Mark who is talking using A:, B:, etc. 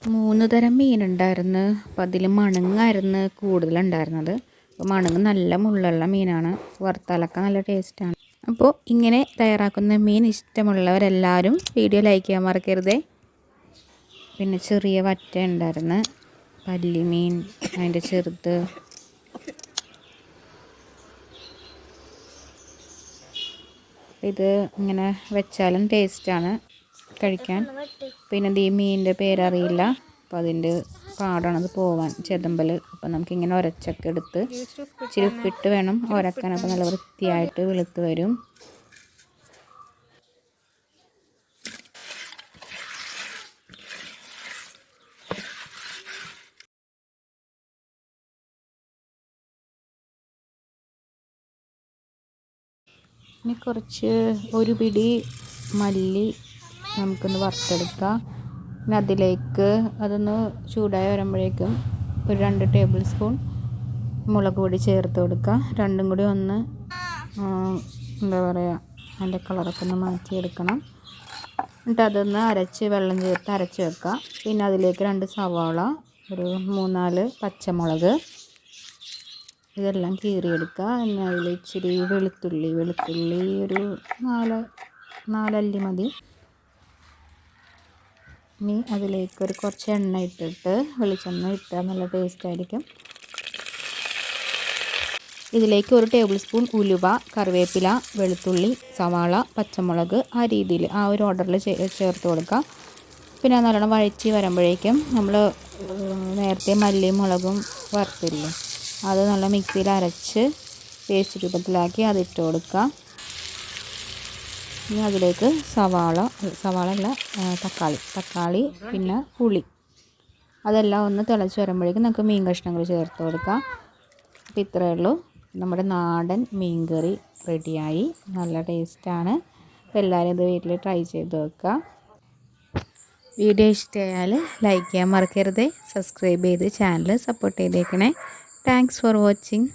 A: 3 തരം മീനുണ്ടായിരുന്നു. അപ്പോൾ അതിൽ മണങ്ങായിരുന്നു കൂടുതലുണ്ടായിരുന്നത്. അപ്പോൾ മണങ്ങ് നല്ല മുള്ളുള്ള മീനാണ്. വറുത്താലൊക്കെ നല്ല ടേസ്റ്റാണ്. അപ്പോൾ ഇങ്ങനെ തയ്യാറാക്കുന്ന മീൻ ഇഷ്ടമുള്ളവരെല്ലാവരും വീഡിയോ ലൈക്ക് ചെയ്യാൻ മറക്കരുതേ. പിന്നെ ചെറിയ വറ്റ ഉണ്ടായിരുന്നു, പല്ലിമീൻ, അതിൻ്റെ ചെറുത്. ഇത് ഇങ്ങനെ വെച്ചാലും ടേസ്റ്റാണ് കഴിക്കാൻ. പിന്നെ ഈ മീനിൻ്റെ പേരറിയില്ല, അപ്പോൾ അതിൻ്റെ പാടാണത് പോവാൻ, ചെതമ്പൽ. അപ്പോൾ നമുക്കിങ്ങനെ ഉരച്ചൊക്കെ എടുത്ത് ഇച്ചിരി ഉപ്പിട്ട് വേണം ഉരക്കാൻ. അപ്പോൾ നല്ല വൃത്തിയായിട്ട് വെളുത്ത് വരും. ഇനി കുറച്ച് ഒരു പിടി മല്ലി നമുക്കൊന്ന് വറുത്തെടുക്കാം. പിന്നെ അതിലേക്ക് അതൊന്ന് ചൂടായി വരുമ്പോഴേക്കും ഒരു 2 ടേബിൾ സ്പൂൺ മുളക് പൊടി ചേർത്ത് കൊടുക്കുക. രണ്ടും കൂടി ഒന്ന് എന്താ പറയുക, അതിൻ്റെ കളറൊക്കെ ഒന്ന് മാറ്റിയെടുക്കണം. എന്നിട്ട് അതൊന്ന് വെള്ളം ചേർത്ത് അരച്ച് വെക്കുക. പിന്നെ അതിലേക്ക് 2 സവാള, ഒരു 3-4 പച്ചമുളക്, ഇതെല്ലാം കീറിയെടുക്കുക. പിന്നെ അതിൽ ഇച്ചിരി വെളുത്തുള്ളി ഒരു 4 അല്ലി മതി. ഇനി അതിലേക്ക് കുറച്ച് എണ്ണ ഇട്ടിട്ട്, വെളിച്ചെണ്ണ ഇട്ടാൽ നല്ല ടേസ്റ്റ് ആയിരിക്കും. ഇതിലേക്ക് 1 ടേബിൾ സ്പൂൺ ഉലുവ, കറിവേപ്പില, വെളുത്തുള്ളി, സവാള, പച്ചമുളക്, ആ രീതിയിൽ ആ ഒരു ഓർഡറിൽ ചേർത്ത് കൊടുക്കുക. പിന്നെ നല്ലോണം വഴറ്റി വരുമ്പോഴേക്കും നമ്മൾ നേരത്തെ മല്ലിയും മുളകും വറുത്തില്ലേ, അത് നല്ല മിക്സിയിൽ അരച്ച് പേസ്റ്റ് രൂപത്തിലാക്കി അതിട്ട് കൊടുക്കുക. ഇനി അതിലേക്ക് തക്കാളി, പിന്നെ പുളി, അതെല്ലാം ഒന്ന് തിളച്ച് വരുമ്പോഴേക്കും നമുക്ക് മീൻ കഷ്ണങ്ങൾ ചേർത്ത് കൊടുക്കാം. അപ്പോൾ ഇത്രയേ ഉള്ളൂ, നമ്മുടെ നാടൻ മീൻ കറി റെഡിയായി. നല്ല ടേസ്റ്റാണ്. അപ്പോൾ എല്ലാവരും ഇത് വീട്ടിൽ ട്രൈ ചെയ്ത് വെക്കുക. വീഡിയോ ഇഷ്ടമായാൽ ലൈക്ക് ചെയ്യാൻ മറക്കരുത്. സബ്സ്ക്രൈബ് ചെയ്ത് ചാനൽ സപ്പോർട്ട് ചെയ്തേക്കണേ. Thanks for watching.